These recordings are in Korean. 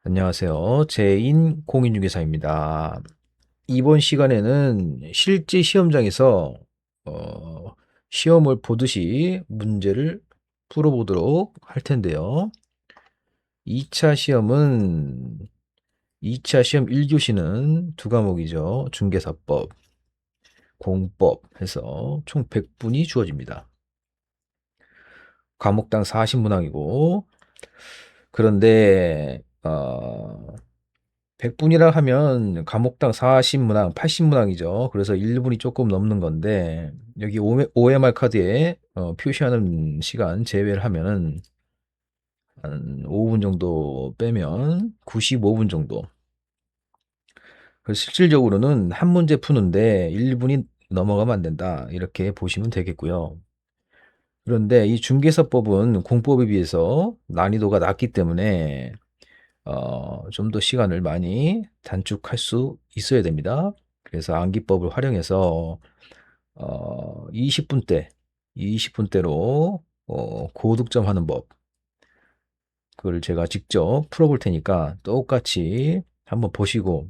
안녕하세요. 제인 공인중개사입니다. 이번 시간에는 실제 시험장에서 어, 시험을 보듯이 문제를 풀어보도록 할 텐데요. 2차 시험은 2차 시험 1교시는 두 과목이죠. 중개사법, 공법 해서 총 100분이 주어집니다. 과목당 40문항이고 그런데 100분이라 하면 과목당 40문항, 80문항이죠. 그래서 1분이 조금 넘는 건데 여기 OMR 카드에 표시하는 시간 제외를 하면은 한 5분 정도 빼면 95분 정도. 그래서 실질적으로는 한 문제 푸는데 1분이 넘어가면 안 된다. 이렇게 보시면 되겠고요. 그런데 이 중개사법은 공법에 비해서 난이도가 낮기 때문에 좀 더 시간을 많이 단축할 수 있어야 됩니다. 그래서 암기법을 활용해서 20분대, 20분대로 고득점 하는 법, 그걸 제가 직접 풀어볼 테니까 똑같이 한번 보시고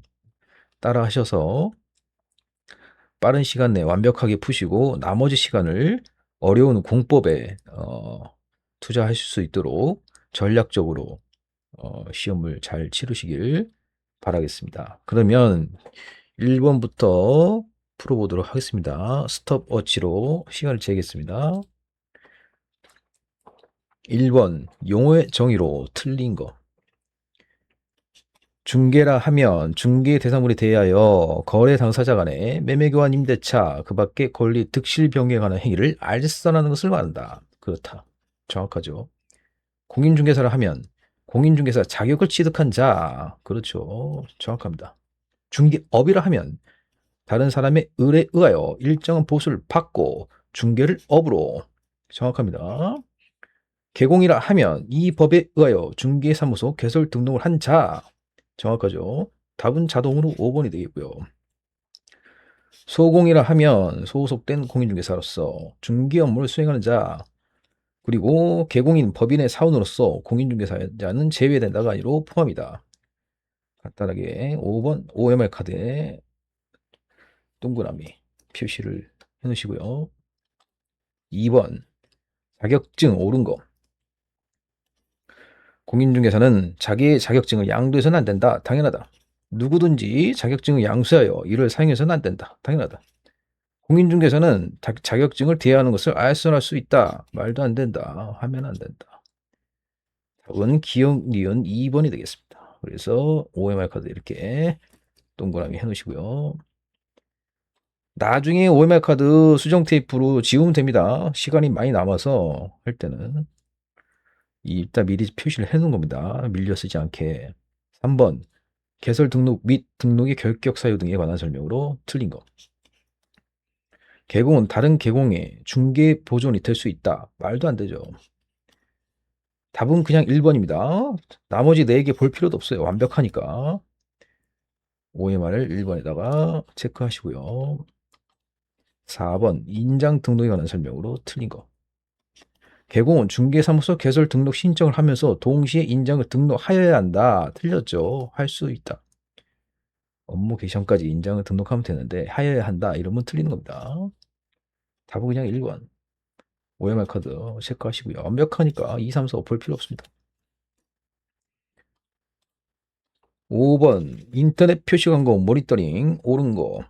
따라 하셔서 빠른 시간 내에 완벽하게 푸시고 나머지 시간을 어려운 공법에 투자하실 수 있도록 전략적으로 시험을 잘 치르시길 바라겠습니다. 그러면 1번부터 풀어보도록 하겠습니다. 스톱워치로 시간을 재겠습니다. 1번 용어의 정의로 틀린 거. 중개라 하면 중개 대상물에 대하여 거래 당사자 간의 매매 교환 임대차 그 밖의 권리 득실 변경에 관한 행위를 알선하는 것을 말한다. 그렇다. 정확하죠. 공인중개사라 하면 공인중개사 자격을 취득한 자. 그렇죠. 정확합니다. 중개업이라 하면 다른 사람의 의뢰에 의하여 일정한 보수를 받고 중개를 업으로. 정확합니다. 개공이라 하면 이 법에 의하여 중개사무소 개설 등록을 한 자. 정확하죠. 답은 자동으로 5번이 되겠고요. 소공이라 하면 소속된 공인중개사로서 중개 업무를 수행하는 자. 그리고 개공인 법인의 사원으로서 공인중개사자는 제외된다가 아니로 포함이다. 간단하게 5번 OMR 카드에 동그라미 표시를 해놓으시고요. 2번 자격증 옳은 거. 공인중개사는 자기의 자격증을 양도해서는 안 된다. 당연하다. 누구든지 자격증을 양수하여 이를 사용해서는 안 된다. 당연하다. 공인중개사는 자격증을 대여하는 것을 알선할 수 있다. 말도 안 된다. 하면 안 된다. 답은 기억, 니은 2번이 되겠습니다. 그래서 OMR 카드 이렇게 동그라미 해놓으시고요. 나중에 OMR 카드 수정 테이프로 지우면 됩니다. 시간이 많이 남아서 할 때는. 일단 미리 표시를 해놓은 겁니다. 밀려 쓰지 않게. 3번 개설 등록 및 등록의 결격 사유 등에 관한 설명으로 틀린 거. 개공은 다른 개공의 중개 보존이 될 수 있다. 말도 안 되죠. 답은 그냥 1번입니다. 나머지 4개 볼 필요도 없어요. 완벽하니까. OMR을 1번에다가 체크하시고요. 4번 인장 등록에 관한 설명으로 틀린 거. 개공은 중개사무소 개설 등록 신청을 하면서 동시에 인장을 등록하여야 한다. 틀렸죠. 할 수 있다. 업무 개시험까지 인장을 등록하면 되는데 하여야 한다. 이러면 틀리는 겁니다. 답은 그냥 1번. OMR 카드 체크하시고요. 완벽하니까 2, 3, 4 볼 필요 없습니다. 5번 인터넷 표시 광고 모니터링 옳은 거.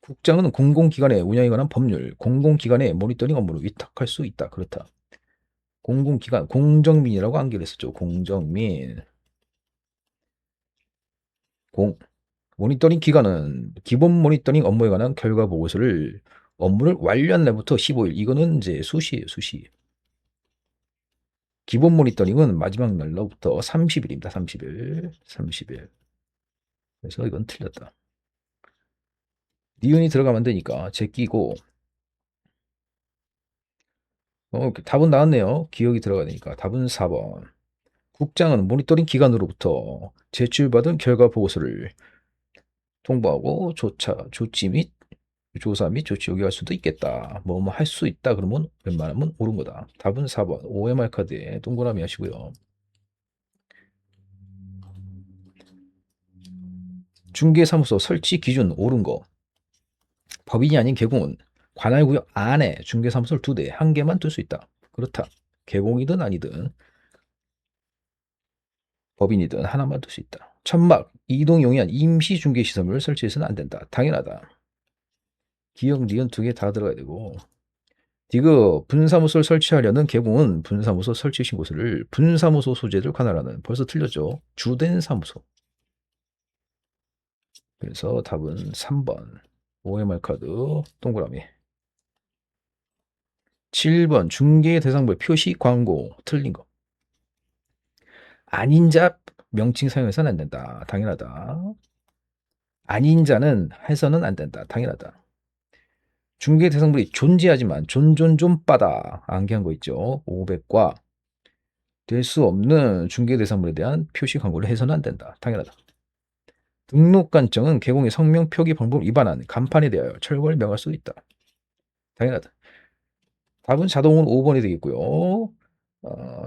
국장은 공공기관의 운영에 관한 법률, 공공기관의 모니터링 업무를 위탁할 수 있다. 그렇다. 공공기관, 공정민이라고 암기를 했었죠. 공정민. 모니터링 기관은 기본 모니터링 업무에 관한 결과 보고서를 업무를 완료한 날부터 15일. 이거는 이제 수시예요, 수시. 기본 모니터링은 마지막 날로부터 30일입니다. 30일. 30일. 그래서 이건 틀렸다. 니은이 들어가면 안 되니까 제끼고 답은 나왔네요. 기억이 들어가야 되니까. 답은 4번. 국장은 모니터링 기관으로부터 제출받은 결과 보고서를 통보하고 조치 및 조사 및 조치 요구할 수도 있겠다. 뭐 할 수 있다 그러면 웬만하면 옳은 거다. 답은 4번. OMR 카드에 동그라미 하시고요. 중개사무소 설치 기준 옳은 거. 법인이 아닌 개공은 관할구역 안에 중개사무소를 2대, 1개만 둘 수 있다. 그렇다. 개공이든 아니든 법인이든 하나만 둘 수 있다. 천막, 이동 용이한 임시 중개시설물을 설치해서는 안 된다. 당연하다. 기역, 니은 2개 다 들어가야 되고. 디귿, 분사무소를 설치하려는 개공은 분사무소 설치 신고서를 분사무소 소재를 관할하는, 벌써 틀렸죠. 주된 사무소. 그래서 답은 3번. OMR 카드 동그라미. 7번 중개 대상부의 표시 광고 틀린 거. 아닌 자 명칭 사용해서는 안 된다. 당연하다. 아닌 자는 해서는 안 된다. 당연하다. 중개 대상물이 존재하지만 존존존바다 암기한 거 있죠. 500과 될 수 없는 중개 대상물에 대한 표시 광고를 해서는 안 된다. 당연하다. 등록 관청은 개공의 성명 표기 방법을 위반한 간판에 대하여 철거를 명할 수 있다. 당연하다. 답은 자동으로 5번이 되겠고요.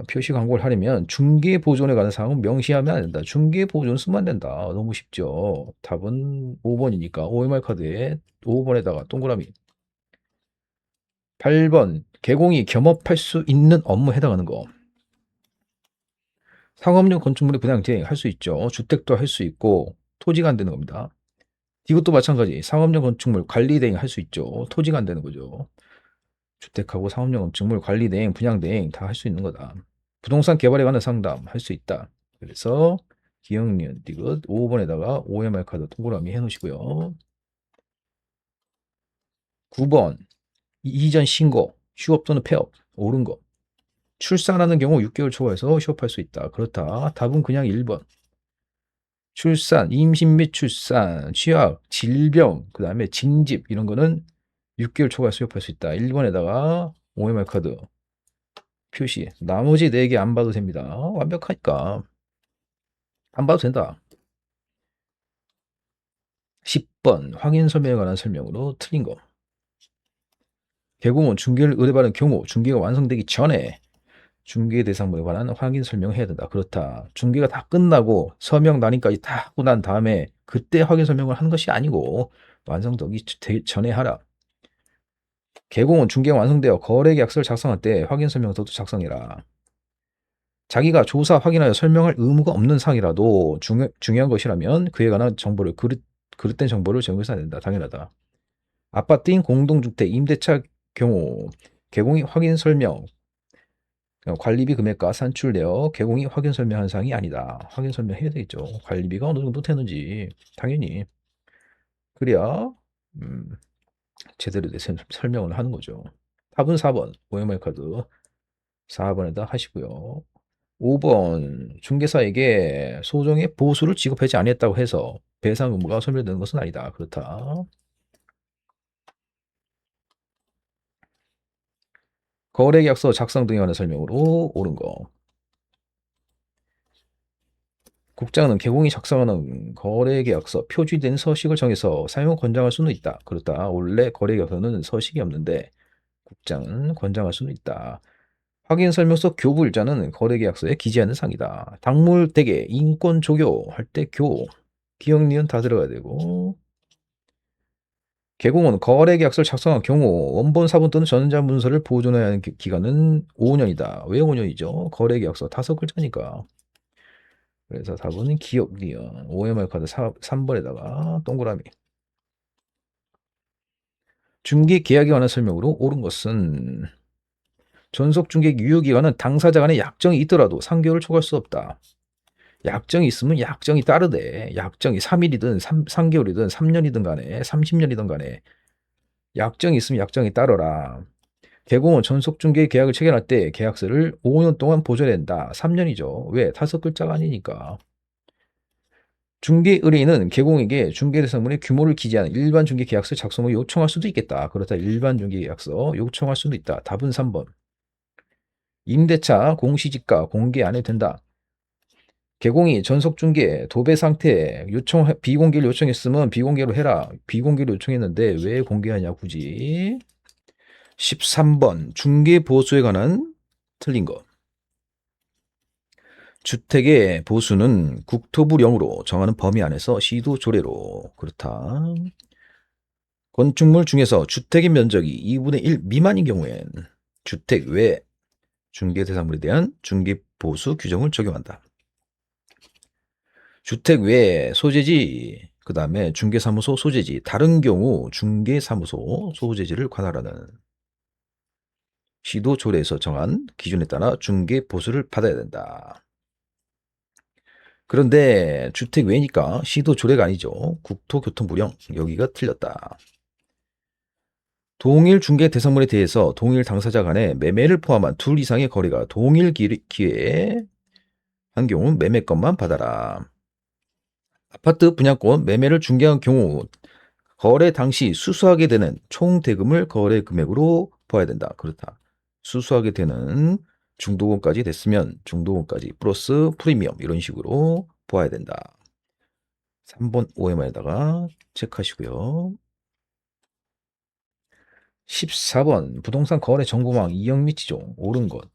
표시 광고를 하려면 중개 보존에 관한 사항은 명시하면 안 된다. 중개 보존 쓰면 안 된다. 너무 쉽죠. 답은 5번이니까 OMR 카드에 5번에다가 동그라미. 8번 개공이 겸업할 수 있는 업무에 해당하는 거. 상업용 건축물의 분양 대행 할 수 있죠. 주택도 할 수 있고 토지가 안 되는 겁니다. 이것도 마찬가지. 상업용 건축물 관리 대행 할 수 있죠. 토지가 안 되는 거죠. 주택하고 상업용 건축물 관리 대행, 분양 대행 다 할 수 있는 거다. 부동산 개발에 관한 상담 할 수 있다. 그래서 기억, 니은, 디귿 5번에다가 OMR 카드 동그라미 해놓으시고요. 9번 이전 신고, 휴업 또는 폐업, 옳은 거. 출산하는 경우 6개월 초과해서 휴업할 수 있다. 그렇다. 답은 그냥 1번. 출산, 임신 및 출산, 취약, 질병, 그 다음에 징집 이런 거는 6개월 초과해 휴업할 수 있다. 1번에다가 OMR 카드 표시. 나머지 4개 안 봐도 됩니다. 완벽하니까. 안 봐도 된다. 10번 확인 설명에 관한 설명으로 틀린 거. 개공은 중개를 의뢰받은 경우 중개가 완성되기 전에 중개 대상물에 관한 확인 설명을 해야 된다. 그렇다. 중개가 다 끝나고 서명 난임까지 다 하고 난 다음에 그때 확인 설명을 하는 것이 아니고 완성되기 전에 하라. 개공은 중개가 완성되어 거래계약서를 작성할 때 확인 설명서도 작성해라. 자기가 조사 확인하여 설명할 의무가 없는 사항이라도 중요한 것이라면 그에 관한 정보를 그릇된 정보를 제공해서 안 된다. 당연하다. 아파트인 공동주택 임대차 경우 개공이 확인 설명 관리비 금액과 산출 내역 개공이 확인 설명한 사항이 아니다. 확인 설명해야 되겠죠. 관리비가 어느 정도 되는지 당연히 그래야 제대로 된 설명을 하는 거죠. 답은 4번 OMR 카드 4번에다 하시고요. 5번 중개사에게 소정의 보수를 지급하지 않았다고 해서 배상 의무가 소멸되는 것은 아니다. 그렇다. 거래계약서 작성 등에 관한 설명으로 옳은 거. 국장은 개공이 작성하는 거래계약서 표지된 서식을 정해서 사용을 권장할 수는 있다. 그렇다. 원래 거래계약서는 서식이 없는데 국장은 권장할 수는 있다. 확인설명서 교부일자는 거래계약서에 기재하는 사항이다. 당물대개 인권 조교 할 때 교, 기억, 니은 다 들어가야 되고 개공은 거래계약서를 작성한 경우 원본, 사본 또는 전자문서를 보존해야 하는 기간은 5년이다. 왜 5년이죠? 거래계약서 5글자니까. 그래서 답은 기억, 니은, OMR 카드 3번에다가 동그라미. 중개 계약에 관한 설명으로 옳은 것은 전속 중개 유효기간은 당사자 간에 약정이 있더라도 3개월을 초과할 수 없다. 약정이 있으면 약정이 따르되 약정이 3일이든 3개월이든 3년이든 간에 30년이든 간에 약정이 있으면 약정이 따르라. 개공은 전속중개 계약을 체결할 때 계약서를 5년 동안 보존해야 된다. 3년이죠. 왜? 5글자가 아니니까. 중개 의뢰인은 개공에게 중개대상물의 규모를 기재하는 일반 중개 계약서 작성을 요청할 수도 있겠다. 그렇다. 일반 중개 계약서 요청할 수도 있다. 답은 3번. 임대차 공시지가 공개 안 해도 된다. 개공이 전속중개 도배 상태 비공개를 요청했으면 비공개로 해라. 비공개로 요청했는데 왜 공개하냐 굳이. 13번 중개 보수에 관한 틀린 거. 주택의 보수는 국토부령으로 정하는 범위 안에서 시도 조례로. 그렇다. 건축물 중에서 주택의 면적이 2분의 1 미만인 경우엔 주택 외 중개 대상물에 대한 중개 보수 규정을 적용한다. 주택 외 소재지, 그 다음에 중개사무소 소재지, 다른 경우 중개사무소 소재지를 관할하는 시도 조례에서 정한 기준에 따라 중개 보수를 받아야 된다. 그런데 주택 외니까 시도 조례가 아니죠. 국토교통부령. 여기가 틀렸다. 동일 중개 대상물에 대해서 동일 당사자 간의 매매를 포함한 둘 이상의 거래가 동일 기회에 한 경우 매매권만 받아라. 아파트 분양권 매매를 중개한 경우 거래 당시 수수하게 되는 총 대금을 거래 금액으로 봐야 된다. 그렇다. 수수하게 되는 중도금까지 됐으면 중도금까지 플러스 프리미엄 이런 식으로 보아야 된다. 3번 OMR에다가 체크하시고요. 14번 부동산 거래 정보망 이용 및 지종 옳은 것.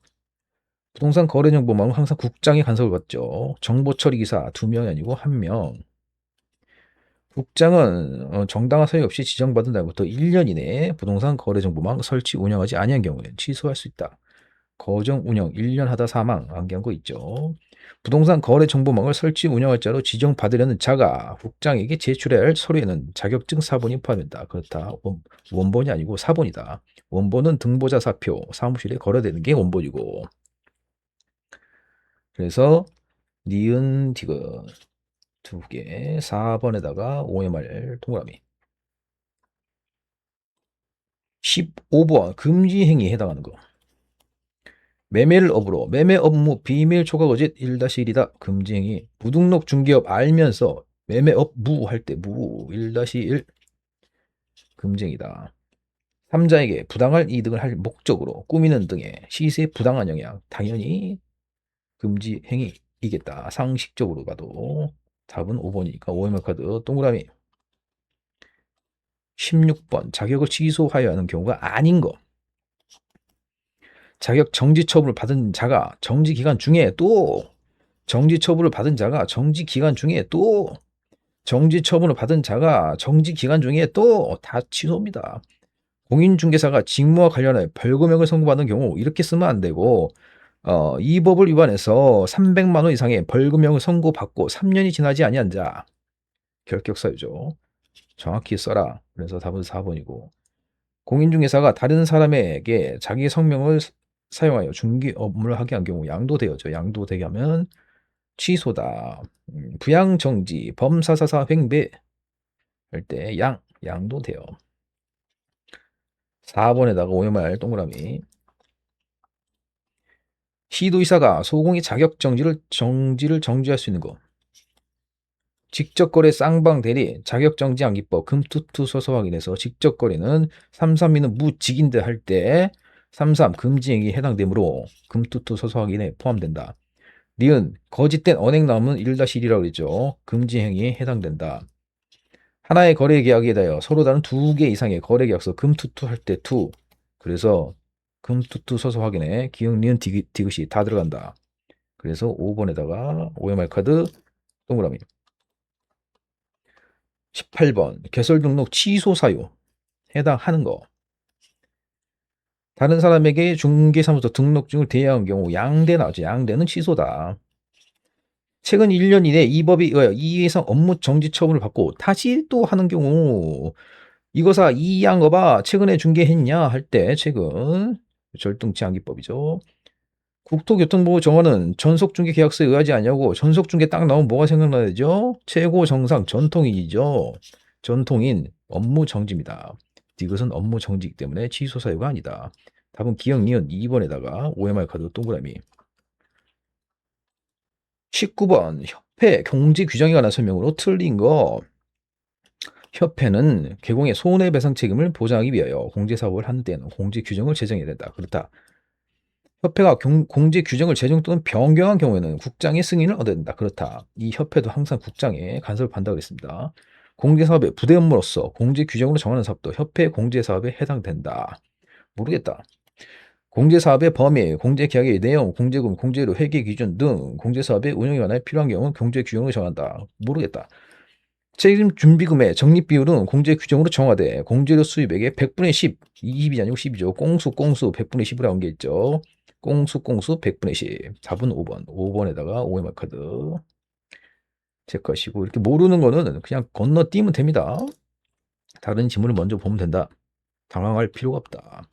부동산 거래 정보망은 항상 국장의 간섭을 받죠. 정보 처리 기사 2명이 아니고 1명. 국장은 정당한 사유 없이 지정받은 날부터 1년 이내에 부동산 거래 정보망 설치 운영하지 아니한 경우에 취소할 수 있다. 거정 운영 1년 하다 사망 안기한 거 있죠. 부동산 거래 정보망을 설치 운영할 자로 지정받으려는 자가 국장에게 제출해야 할 서류에는 자격증 사본이 포함된다. 그렇다. 원본이 아니고 사본이다. 원본은 등보자 사표 사무실에 거래되는 게 원본이고. 그래서 니은 디귿 2개 4번에다가 OMR 동그라미. 15번 금지 행위에 해당하는 거. 매매를 업으로 매매 업무 비밀 초과 거짓 1-1이다. 금지 행위. 무등록 중개업 알면서 매매 업무 할 때 무 1-1 금지 행위다. 3자에게 부당할 이득을 할 목적으로 꾸미는 등의 시세에 부당한 영향 당연히 금지 행위이겠다. 상식적으로 봐도 답은 5번이니까 OMR 카드 동그라미. 16번 자격을 취소하여야 하는 경우가 아닌 거. 자격 정지 처분을 받은 자가 정지 기간 중에 또 정지 처분을 받은 자가 정지 기간 중에 또 정지 처분을 받은 자가 정지 기간 중에 또 다 취소입니다. 공인중개사가 직무와 관련해 벌금형을 선고받은 경우 이렇게 쓰면 안 되고 이 법을 위반해서 300만 원 이상의 벌금형을 선고받고 3년이 지나지 아니한 자 결격사유죠. 정확히 써라. 그래서 답은 4번이고 공인중개사가 다른 사람에게 자기 성명을 사용하여 중개 업무를 하게 한 경우 양도되어죠. 양도되게 하면 취소다. 부양정지, 범사사사 횡배 할 때 양도돼요. 4번에다가 OMR 동그라미. 시도이사가 소공의 자격 정지를 정지할 수 있는 거. 직접거래 쌍방 대리 자격정지 암기법 금투투 서서 확인해서 직접거래는 332는 무직인데 할 때 33 금지행위에 해당되므로 금투투 서서 확인에 포함된다. 니은 거짓된 언행 나오면 1-1이라고 그랬죠. 금지행위에 해당된다. 하나의 거래 계약에 대하여 서로 다른 2개 이상의 거래 계약서 금투투 할 때 투. 그래서 금투투 서서 확인에 기억 니은 디귿이 다 들어간다. 그래서 5번에다가 OMR 카드 동그라미. 18번 개설 등록 취소 사유 해당하는 거. 다른 사람에게 중개사무소 등록증을 대여한 경우 양대 나오죠. 양대는 취소다. 최근 1년 이내 이 법에 의하여 이 이상 업무 정지 처분을 받고 다시 또 하는 경우 이거사 이양 거봐 최근에 중개했냐 할 때 최근 절등치 암기법이죠. 국토교통부 정원은 전속중개계약서에 의하지 않냐고. 전속중개 딱 나오면 뭐가 생각나야 되죠? 최고정상 전통인이죠. 전통인 업무 정지입니다. 이것은 업무 정지이기 때문에 취소 사유가 아니다. 답은 기억 니은 2번에다가 OMR 카드 동그라미. 19번 협회 공지 규정에 관한 설명으로 틀린 거. 협회는 개공의 손해배상 책임을 보장하기 위하여 공제사업을 하는 데는 공지 규정을 제정해야 된다. 그렇다. 협회가 공제 규정을 제정 또는 변경한 경우에는 국장의 승인을 얻어야 된다. 그렇다. 이 협회도 항상 국장의 간섭을 받는다고 했습니다. 공제사업의 부대 업무로서 공제 규정으로 정하는 사업도 협회 공제사업에 해당된다. 모르겠다. 공제사업의 범위, 공제계약의 내용, 공제금, 공제료, 회계 기준 등 공제사업의 운영에 관해 필요한 경우는 공제 규정으로 정한다. 모르겠다. 책임 준비금의 적립 비율은 공제 규정으로 정하되 공제료 수입액의 100분의 10, 20이 아니고 10이죠. 꽁수 100분의 10으로 나온 게 있죠. 꽁수 100분의 10. 답은 5번. 5번에다가 OMR 카드 체크하시고 이렇게 모르는 거는 그냥 건너뛰면 됩니다. 다른 지문을 먼저 보면 된다. 당황할 필요가 없다.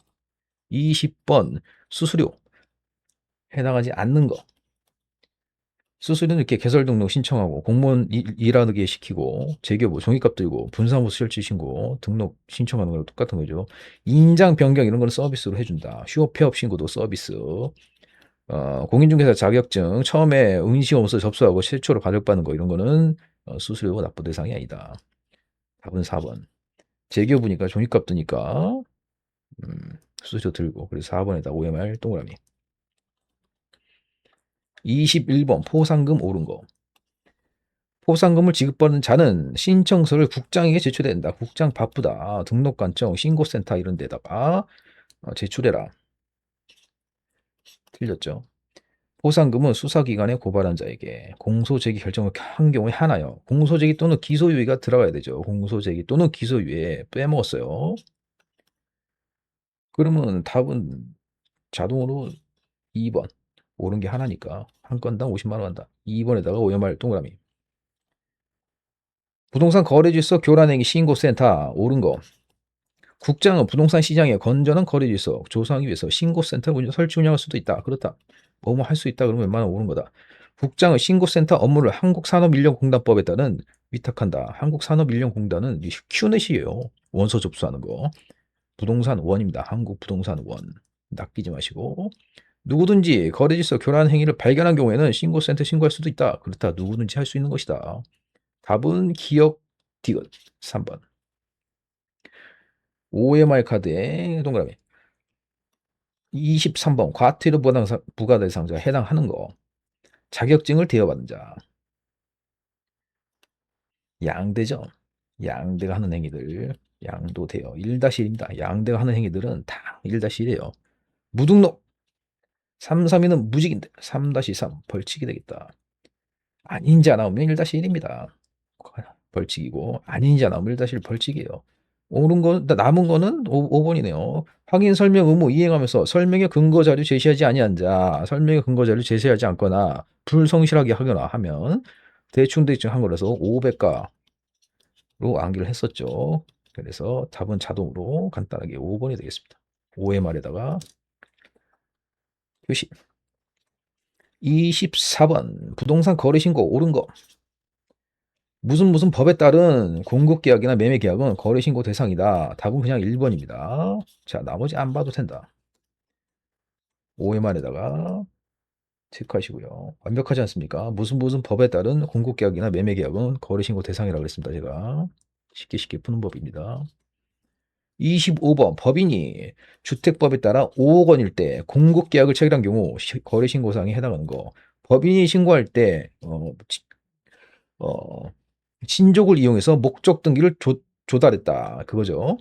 20번 수수료 해당하지 않는 거. 수수료는 이렇게 개설 등록 신청하고 공무원 일하게 시키고 재교부 종이값 들고 분사무소 실질 신고 등록 신청하는 거랑 똑같은 거죠. 인장 변경 이런 거는 서비스로 해준다. 휴업 폐업 신고도 서비스. 공인중개사 자격증 처음에 응시검사 접수하고 최초로 발급받는 거 이런 거는 수수료 납부 대상이 아니다. 답은 4번. 재교부니까 종이값 드니까 수수료 들고 그래서 4번에다 OMR 동그라미. 21번 포상금 오른 거. 포상금을 지급받는 자는 신청서를 국장에게 제출된다. 국장 바쁘다. 등록관청, 신고센터 이런 데다가 제출해라. 틀렸죠. 포상금은 수사기관에 고발한 자에게 공소제기 결정을 한 경우에 하나요. 공소제기 또는 기소유예가 들어가야 되죠. 공소제기 또는 기소유예 빼먹었어요. 그러면 답은 자동으로 2번. 옳은 게 하나니까 한 건당 50만 원 한다. 2번에다가 OMR 동그라미. 부동산 거래질서 교란행위 신고센터 옳은 거. 국장은 부동산 시장에 건전한 거래질서 조성하기 위해서 신고센터 설치 운영할 수도 있다. 그렇다. 뭐뭐 할 수 있다 그러면 웬만하면 옳은 거다. 국장은 신고센터 업무를 한국산업인력공단법에 따른 위탁한다. 한국산업인력공단은 큐넷이에요. 원서 접수하는 거. 부동산 원입니다. 한국부동산 원. 낚이지 마시고. 누구든지 거래질서 교란 행위를 발견한 경우에는 신고센터에 신고할 수도 있다. 그렇다. 누구든지 할 수 있는 것이다. 답은 기억 디귿 3번. OMR 카드에 동그라미. 23번 과태료 부과대상자 해당하는 거. 자격증을 대여받은 자. 양대죠. 양대가 하는 행위들. 양도 대여. 1-1입니다. 양대가 하는 행위들은 다 1-1이에요. 무등록. 3, 3위는 무직인데 3-3 벌칙이 되겠다. 아닌 자 나오면 1-1입니다. 벌칙이고 아닌 자 나오면 1-1 벌칙이에요. 옳은 거 남은 거는 5번이네요. 확인 설명 의무 이행하면서 설명의 근거 자료 제시하지 아니한 자, 설명의 근거 자료 제시하지 않거나 불성실하게 하거나 하면 대충 한 거라서 500가로 암기를 했었죠. 그래서 답은 자동으로 간단하게 5번이 되겠습니다. OMR에다가 표시. 24번 부동산 거래신고 옳은 거. 무슨 법에 따른 공급계약이나 매매계약은 거래신고 대상이다. 답은 그냥 1번입니다. 자, 나머지 안 봐도 된다. OMR에다가 체크하시고요. 완벽하지 않습니까? 무슨 법에 따른 공급계약이나 매매계약은 거래신고 대상이라고 했습니다. 제가 쉽게 푸는 법입니다. 25번 법인이 주택법에 따라 5억 원일 때 공급계약을 체결한 경우 거래신고사항에 해당하는 거. 법인이 신고할 때 친족을 이용해서 목적 등기를 조달했다. 그거죠.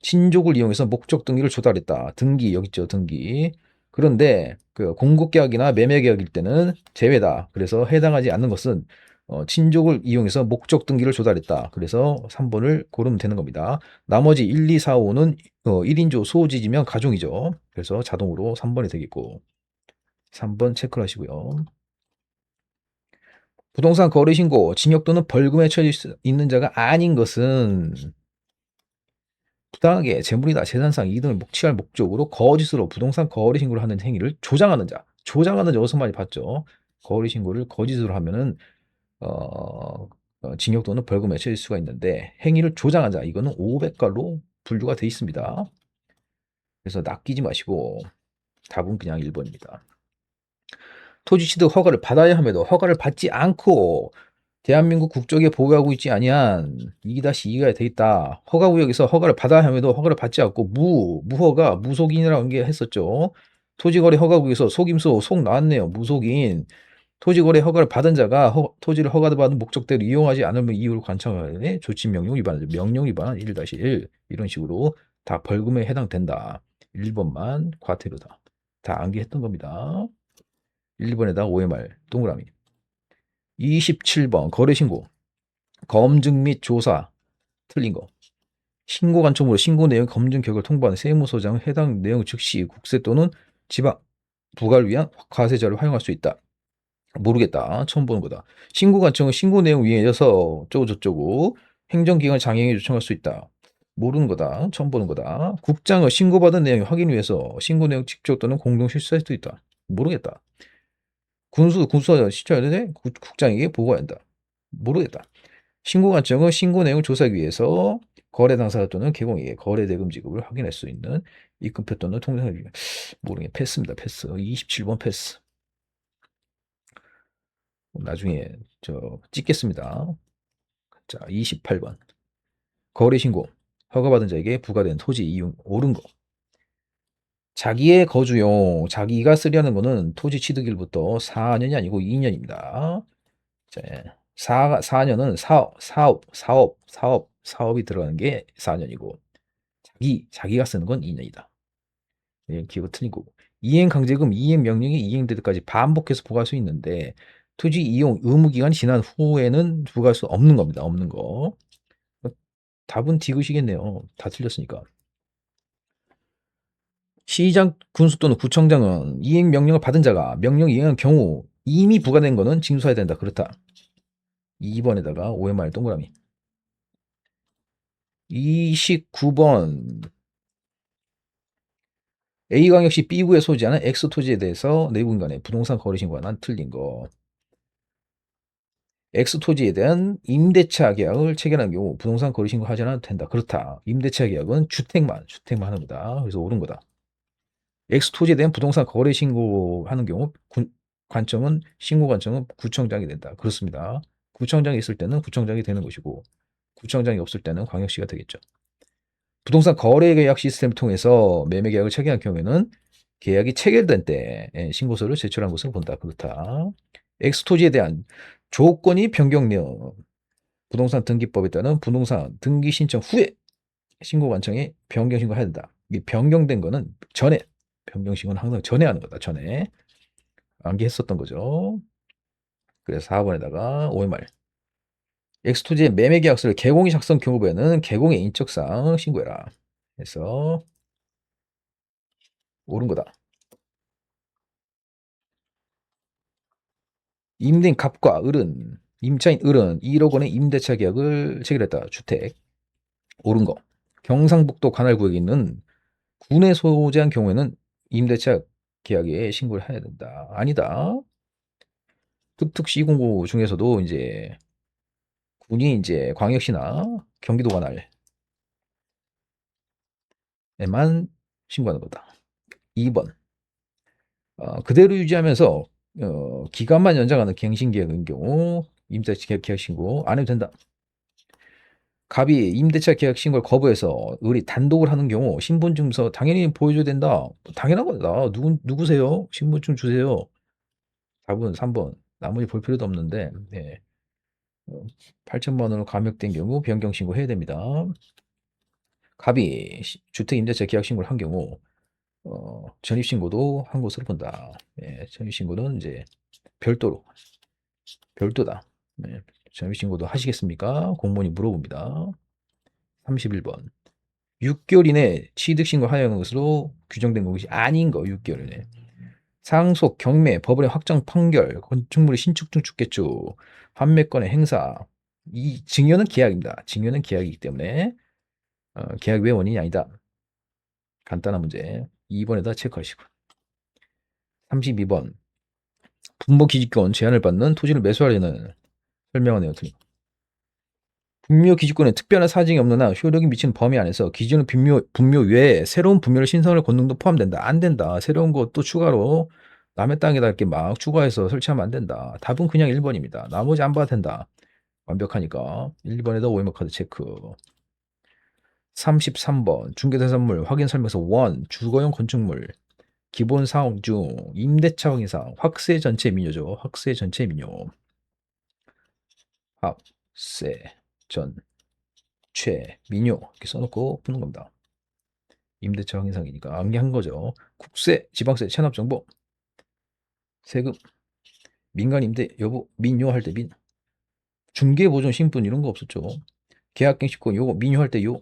친족을 이용해서 목적 등기를 조달했다. 등기 여기 있죠. 등기. 그런데 그 공급계약이나 매매계약일 때는 제외다. 그래서 해당하지 않는 것은 친족을 이용해서 목적 등기를 조달했다. 그래서 3번을 고르면 되는 겁니다. 나머지 1, 2, 4, 5는 1인조 소지지면 가중이죠. 그래서 자동으로 3번이 되겠고 3번 체크를 하시고요. 부동산 거래신고, 징역 또는 벌금에 처해질 수 있는 자가 아닌 것은 부당하게 재물이나 재산상 이득을 목취할 목적으로 거짓으로 부동산 거래신고를 하는 행위를 조장하는 자. 조장하는 자 어디서 많이 봤죠. 거래신고를 거짓으로 하면은 징역 또는 벌금에 처해질 수가 있는데 행위를 조장한 자 이거는 500가로 분류가 돼 있습니다. 그래서 낚이지 마시고 답은 그냥 1번입니다. 토지 취득 허가를 받아야 함에도 허가를 받지 않고 대한민국 국적에 보유하고 있지 아니한 2-2가 돼 있다. 허가구역에서 허가를 받아야 함에도 허가를 받지 않고 무허가, 무속인이라는 게 했었죠. 토지거래 허가구역에서 속임수, 속 나왔네요. 무속인. 토지거래 허가를 받은 자가 토지를 허가받은 목적대로 이용하지 않으면 이유를 관청하에 조치명령 위반하죠. 명령 위반은 1-1 이런 식으로 다 벌금에 해당된다. 1번만 과태료다. 다 암기했던 겁니다. 1번에다 OMR 동그라미. 27번 거래신고. 검증 및 조사 틀린 거. 신고 관점으로 신고 내용 검증 결과를 통보한 세무서장은 해당 내용 즉시 국세 또는 지방 부과를 위한 과세자를 활용할 수 있다. 모르겠다. 처음 보는 거다. 신고 관청은 신고 내용 위에서 어쩌고저쩌고 행정기관 장애인이 요청할 수 있다. 모르는 거다. 처음 보는 거다. 국장은 신고받은 내용 확인 위해서 신고 내용 직접 또는 공동 실수할 수도 있다. 모르겠다. 군수가 시켜야 돼? 국장에게 보고해야 한다. 모르겠다. 신고 관청은 신고 내용 조사하기 위해서 거래 당사자 또는 개공에게 거래 대금 지급을 확인할 수 있는 입금표 또는 통장을 모르겠 패스입니다. 패스. 27번 패스. 나중에 찍겠습니다. 자, 28번. 거래 신고. 허가받은 자에게 부과된 토지 이용 옳은 거. 자기의 거주용, 자기가 쓰려는 거는 토지 취득일부터 4년이 아니고 2년입니다. 자, 4년은 사업이 들어가는 게 4년이고, 자기가 쓰는 건 2년이다. 기호가 틀린 거고. 이행강제금 이행 명령이 이행될 때까지 반복해서 부과할 수 있는데, 토지 이용 의무 기간이 지난 후에는 부과할 수 없는 겁니다. 없는 거. 답은 디귿이겠네요. 다 틀렸으니까. 시장, 군수 또는 구청장은 이행 명령을 받은 자가 명령 이행한 경우 이미 부과된 거는 징수해야 된다. 그렇다. 2번에다가 OMR 동그라미. 29번. A광역시 B구에 소지하는 X토지에 대해서 내부 간의 부동산 거래 신고는 틀린 거. X토지에 대한 임대차 계약을 체결한 경우 부동산 거래 신고하지 않아도 된다. 그렇다. 임대차 계약은 주택만 하는 거다. 그래서 옳은 거다. X토지에 대한 부동산 거래 신고하는 경우 신고 관청은 구청장이 된다. 그렇습니다. 구청장이 있을 때는 구청장이 되는 것이고 구청장이 없을 때는 광역시가 되겠죠. 부동산 거래 계약 시스템을 통해서 매매 계약을 체결한 경우에는 계약이 체결된 때 신고서를 제출한 것으로 본다. 그렇다. X토지에 대한 조건이 변경 내용. 부동산 등기법에 따른 부동산 등기 신청 후에 신고관청에 변경 신고해야 된다. 이 변경된 거는 전에, 변경 신고는 항상 전에 하는 거다. 전에 암기했었던 거죠. 그래서 4번에다가 OMR. X토지의 매매계약서를 개공이 작성 경우에는 개공의 인적사항 신고해라. 그래서 옳은 거다. 임대인 갑과 을은 임차인 을은 1억 원의 임대차 계약을 체결했다. 주택. 옳은 거. 경상북도 관할구역에 있는 군에 소재한 경우에는 임대차 계약에 신고를 해야 된다. 아니다. 특특시공고 중에서도 이제 군이 이제 광역시나 경기도 관할에만 신고하는 거다. 2번. 그대로 유지하면서 기간만 연장하는 갱신계약인 경우 임대차 계약 신고 안 해도 된다. 갑이 임대차 계약 신고를 거부해서 을이 단독을 하는 경우 신분증서 당연히 보여줘야 된다. 당연한 거다. 누구세요? 신분증 주세요. 답은 3번. 나머지 볼 필요도 없는데 8천만 원으로 감액된 경우 변경 신고해야 됩니다. 갑이 주택 임대차 계약 신고를 한 경우 전입 신고도 한 것으로 본다. 전입 신고는 이제 별도다. 전입 신고도 하시겠습니까? 공무원이 물어봅니다. 31번. 6개월 이내 취득신고 하여한 것으로 규정된 것이 아닌 거 6개월 이내. 상속, 경매, 법원의 확정 판결, 건축물의 신축 중 축개축, 판매권의 행사. 이 증여는 계약입니다. 증여는 계약이기 때문에 계약 외 원인이 아니다. 간단한 문제. 2번에다 체크하시고. 32번. 분모 기지권 제한을 받는 토지를 매수하려는 설명한 내용 드립니다. 분묘 기지권에 특별한 사정이 없는 한 효력이 미치는 범위 안에서 기존의 분묘 외에 새로운 분묘를 신설을 권는 도 포함된다. 안 된다. 새로운 것도 추가로 남의 땅에다 이렇게 막 추가해서 설치하면 안 된다. 답은 그냥 1번입니다. 나머지 안 봐도 된다. 완벽하니까 1번에다 오해마 카드 체크. 33번 중개대산물 확인 설명서 1 주거용 건축물 기본 사항 중 임대차 확인사항 확세 전체 민요죠. 확세 전체 민요. 확세 전 최 민요 이렇게 써놓고 푸는 겁니다. 임대차 확인상이니까 암기한 거죠. 국세, 지방세, 체납정보, 세금, 민간 임대 여부, 민요할 때 민, 중개보존 신분 이런 거 없었죠. 계약갱신권 요거 민요할 때 요,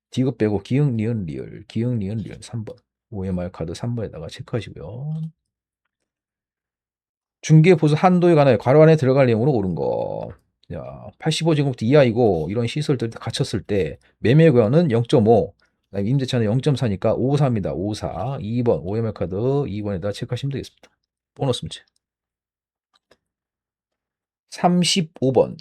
디귿 빼고 기흥, 니은, 리을, 기흥, 니은, 리을 3번. OMR 카드 3번에다가 체크하시고요. 중개보수 한도에 관하여 괄호 안에 들어갈 내용으로 옳은 거. 자, 85제곱미터 이하이고 이런 시설들 갖췄을 때 매매가는 0.5, 임대차는 0.4니까 54입니다. 54. 2번 OMR 카드 2번에다 체크하시면 되겠습니다. 보너스 문제. 35번.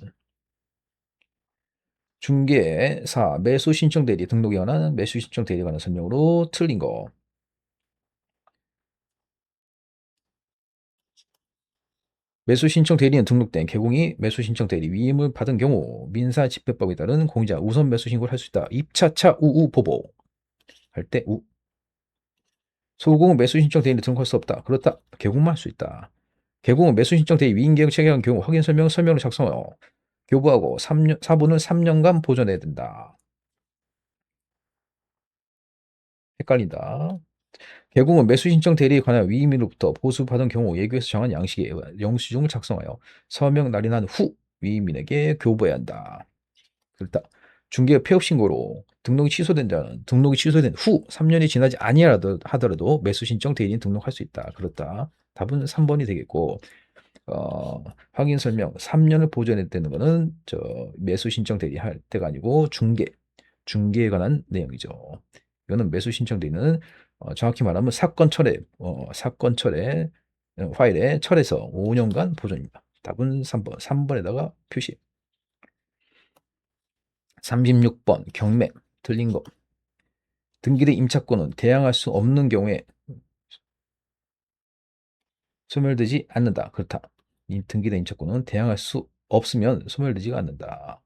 중개사 매수 신청 대리 등록에 관한 매수 신청 대리에 관한 설명으로 틀린 거. 매수 신청 대리는 등록된 개공이 매수 신청 대리 위임을 받은 경우 민사집행법에 따른 공자 우선 매수 신고를 할 수 있다. 입차차 우우 보보 할 때 우. 소공은 매수 신청 대리를 등록할 수 없다. 그렇다. 개공만 할 수 있다. 개공은 매수 신청 대리 위임 계획 체결한 경우 확인 설명을 작성하여 교부하고 3년, 4분은 3년간 보존해야 된다. 헷갈린다. 개공은 매수 신청 대리에 관한 위임인으로부터 보수받은 경우 예규에서 정한 양식의 영수증을 작성하여 서명 날인한 후 위임인에게 교부해야 한다. 그렇다. 중개 폐업 신고로 등록이 취소된 자는 등록이 취소된 후 3년이 지나지 아니하더라도 매수 신청 대리인 등록할 수 있다. 그렇다. 답은 3번이 되겠고 확인 설명 3년을 보존했다는 거는 매수 신청 대리 할 때가 아니고 중개에 관한 내용이죠. 이거는 매수 신청 대리는 정확히 말하면 사건 철회 파일에 철에서 5년간 보존입니다. 답은 3번. 3번에다가 표시. 36번 경매 틀린 거. 등기대 임차권은 대항할 수 없는 경우에 소멸되지 않는다. 그렇다. 등기대 임차권은 대항할 수 없으면 소멸되지가 않는다.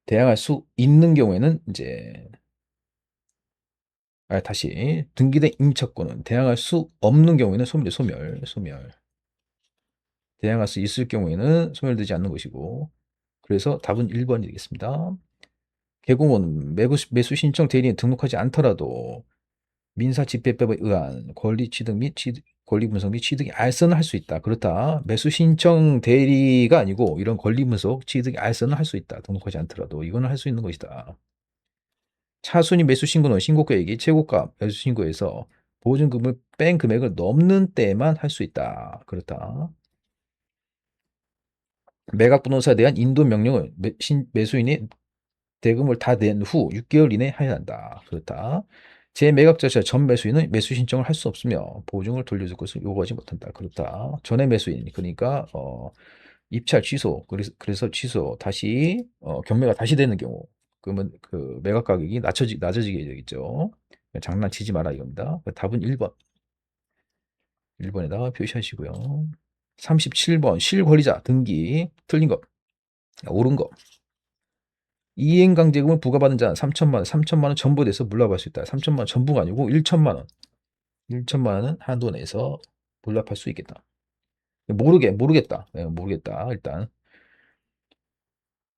대항할 수 있는 경우에는 이제 다시 등기대 임차권은 대항할 수 없는 경우에는 소멸. 대항할 수 있을 경우에는 소멸되지 않는 것이고 그래서 답은 1번이 되겠습니다. 개공은 매수 신청 대리인 등록하지 않더라도 민사집행법에 의한 권리 취득 및 권리 분석 및 취득이 알선을 할 수 있다. 그렇다. 매수 신청 대리가 아니고 이런 권리 분석, 취득이 알선을 할 수 있다. 등록하지 않더라도 이거는 할 수 있는 것이다. 차순위 매수 신고는 신고가액이 최고가 매수 신고에서 보증금을 뺀 금액을 넘는 때만 할 수 있다. 그렇다. 매각 부동산에 대한 인도 명령을 매수인이 대금을 다 낸 후 6개월 이내에 해야 한다. 그렇다. 재매각자차 전 매수인은 매수 신청을 할 수 없으며 보증을 돌려줄 것을 요구하지 못한다. 그렇다. 전에 매수인 그러니까 입찰 취소 그래서 취소 다시 경매가 다시 되는 경우 그러면 그 매각 가격이 낮아지게 되겠죠. 장난치지 마라 이겁니다. 답은 1번. 1번에다가 표시하시고요. 37번 실권리자 등기 틀린 거. 옳은 거. 이행강제금을 부과받은 자는 3천만 원, 3천만 원 전부 내서 물납할 수 있다. 3천만 원 전부가 아니고 1천만 원. 1천만 원은 한도 내에서 물납할 수 있겠다. 모르겠다. 모르겠다. 일단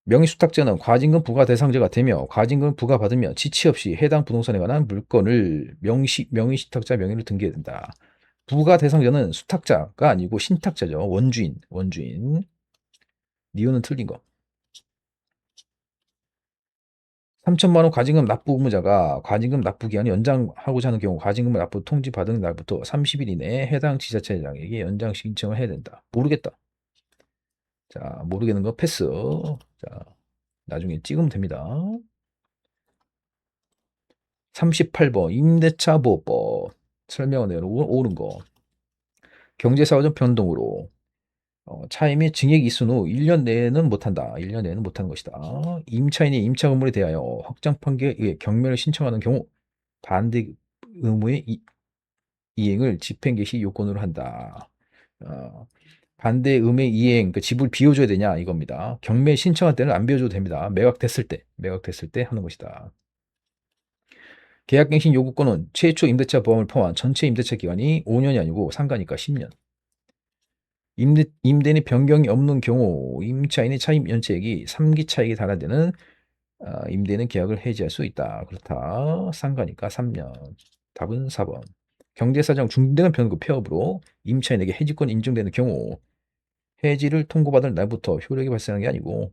명의수탁자는 과징금 부과 대상자가 되며 과징금을 부과받으며 지체 없이 해당 부동산에 관한 물건을 명의수탁자 명의로 등기해야 된다. 부과 대상자는 수탁자가 아니고 신탁자죠. 원주인. 니은은 틀린 거. 3천만 원 과징금 납부 의무자가 과징금 납부 기한을 연장하고자 하는 경우 과징금을 납부 통지 받은 날부터 30일 이내에 해당 지자체장에게 연장 신청을 해야 된다. 모르겠다. 자, 모르겠는 거 패스. 자, 나중에 찍으면 됩니다. 38번 임대차 보호법 설명은 내로 옳은 거. 경제사회적 변동으로 차임 및 증액이 있은 후 1년 내에는 못한다. 1년 내에는 못하는 것이다. 임차인이 임차 건물에 대하여 확정 판결에 의해 경매를 신청하는 경우 반대 의무의 이행을 집행 개시 요건으로 한다. 반대 의무의 이행, 그 집을 비워줘야 되냐 이겁니다. 경매 신청할 때는 안 비워줘도 됩니다. 매각됐을 때 하는 것이다. 계약갱신 요구권은 최초 임대차 보험을 포함한 전체 임대차 기간이 5년이 아니고 상가니까 10년. 임대인의 변경이 없는 경우 임차인의 차임 연체액이 3기 차익에 달하되는 임대인은 계약을 해지할 수 있다. 그렇다. 상가니까 3년. 답은 4번. 경제사정 중대한 변경 폐업으로 임차인에게 해지권 인정되는 경우 해지를 통고받은 날부터 효력이 발생하는 게 아니고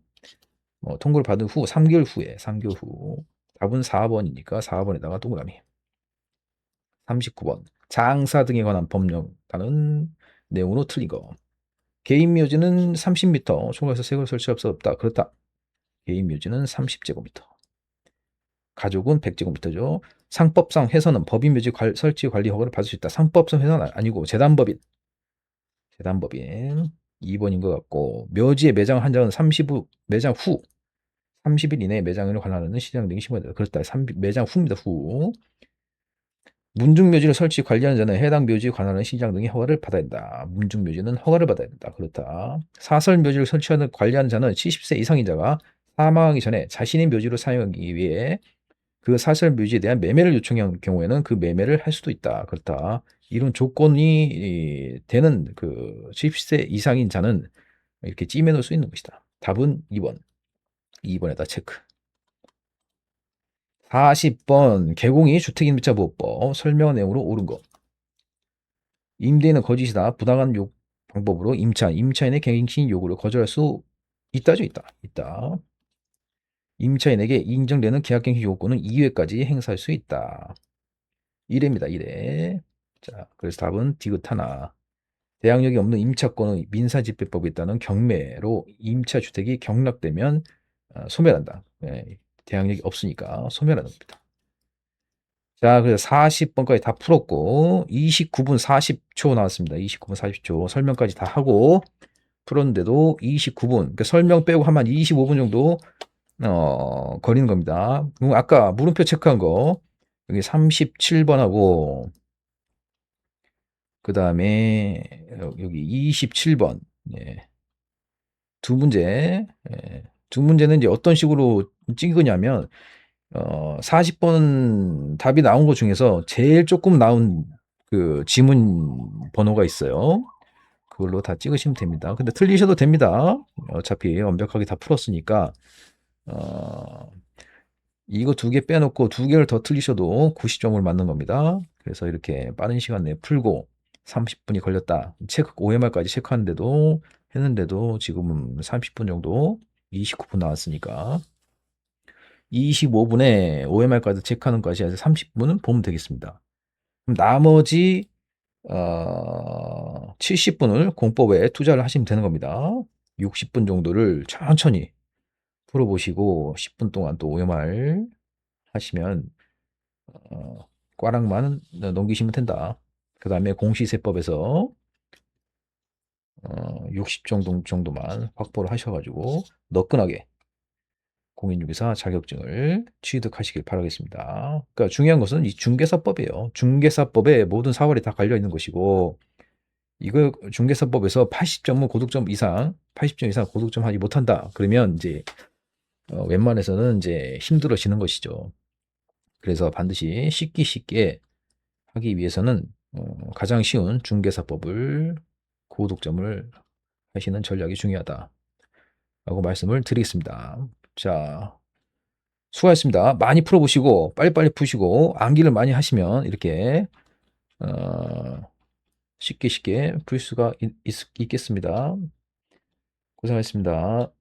통고를 받은 후 3개월 후에 3개월 후. 답은 4번이니까 4번에다가 동그라미. 39번. 장사 등에 관한 법령다는 내용으로 틀린 거. 개인 묘지는 30m, 초과해서 세금 설치할 수 없다. 그렇다. 개인 묘지는 30제곱미터. 가족은 100제곱미터죠. 상법상 회사는 법인 묘지 설치 관리 허가를 받을 수 있다. 상법상 회사는 아니고 재단법인. 재단법인 2번인 것 같고 묘지의 매장 한정은 30일 매장 후 30일 이내에 매장을 관할하는 시장 등이 심어야 된다. 그렇다. 매장 후입니다. 후. 문중묘지를 설치 관리하는 자는 해당 묘지에 관할하는 시장 등의 허가를 받아야 된다. 문중묘지는 허가를 받아야 된다. 그렇다. 사설묘지를 설치하는 관리하는 자는 70세 이상인 자가 사망하기 전에 자신의 묘지로 사용하기 위해 그 사설묘지에 대한 매매를 요청한 경우에는 그 매매를 할 수도 있다. 그렇다. 이런 조건이 되는 그 70세 이상인 자는 이렇게 찜해 놓을 수 있는 것이다. 답은 2번. 2번에다 체크. 40번 개공이 주택임대차보호법 설명 내용으로 옳은 것. 임대인은 거짓이다. 부당한 방법으로 임차인의 갱신 요구를 거절할 수 있다죠. 있다. 임차인에게 인정되는 계약갱신 요구는 2회까지 행사할 수 있다. 1회입니다. 1회. 자, 그래서 답은 디귿 하나. 대항력이 없는 임차권의 민사집행법에 따른 경매로 임차주택이 경락되면 소멸한다. 네, 대항력이 없으니까 소멸하는 겁니다. 자, 그래서 40번까지 다 풀었고 29분 40초 나왔습니다. 29분 40초 설명까지 다 하고 풀었는데도 29분 그러니까 설명 빼고 하면 25분 정도 걸리는 겁니다. 그럼 아까 물음표 체크한 거 여기 37번하고 그 다음에 여기 27번 예. 두 문제 예. 두 문제는 이제 어떤 식으로 찍으냐면 40번 답이 나온 것 중에서 제일 조금 나온 그 지문 번호가 있어요. 그걸로 다 찍으시면 됩니다. 근데 틀리셔도 됩니다. 어차피 완벽하게 다 풀었으니까 이거 두 개 빼놓고 두 개를 더 틀리셔도 90점을 맞는 겁니다. 그래서 이렇게 빠른 시간 내에 풀고 30분이 걸렸다. OMR까지 체크하는데도 했는데도 지금 30분 정도 29분 나왔으니까 25분에 OMR까지 체크하는 것까지 해서 30분은 보면 되겠습니다. 그럼 나머지 70분을 공법에 투자를 하시면 되는 겁니다. 60분 정도를 천천히 풀어보시고 10분 동안 또 OMR 하시면 꽈락만 넘기시면 된다. 그 다음에 공시세법에서 60 정도만 확보를 하셔가지고 너끈하게 공인중개사 자격증을 취득하시길 바라겠습니다. 그러니까 중요한 것은 이 중개사법이에요. 중개사법에 모든 사활이 다 갈려 있는 것이고 이거 중개사법에서 80점은 고득점 이상, 80점 이상 고득점 하지 못한다. 그러면 이제 웬만해서는 이제 힘들어지는 것이죠. 그래서 반드시 쉽게 하기 위해서는 가장 쉬운 중개사법을 고득점을 하시는 전략이 중요하다. 라고 말씀을 드리겠습니다. 자, 수고하셨습니다. 많이 풀어보시고 빨리빨리 푸시고 암기를 많이 하시면 이렇게 쉽게 풀 수가 있겠습니다. 고생하셨습니다.